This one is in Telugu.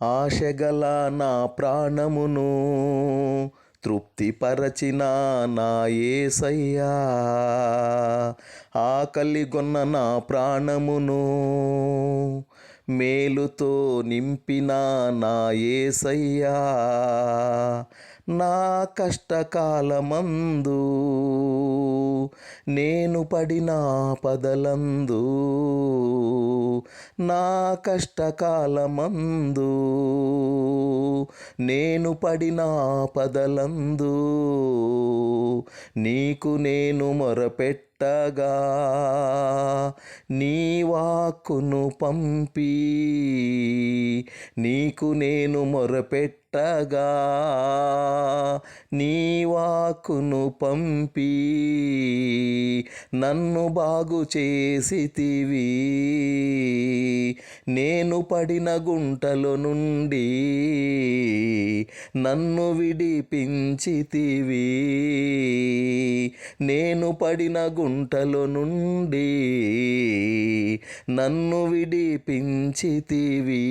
ఆశగల నా ప్రాణమును తృప్తిపరచిన నా యేసయ్యా, ఆకలిగొన్న నా ప్రాణమును మేలుతో నింపిన నా యేసయ్యా, నా కష్టకాలమందు నేను పడిన పదలందు, నా కష్టకాలమందు నేను పడిన పదలందు నీకు నేను మొరపెట్టగా నీ వాక్కును పంపి, నీకు నేను మొరపెట్టగా నీ వాక్కును పంపి నన్ను బాగు చేసితివి. నేను పడిన గుంటలో నుండి నన్ను విడిపించితివి. నేను పడిన గుంటలో నుండి నన్ను విడిపించితివి.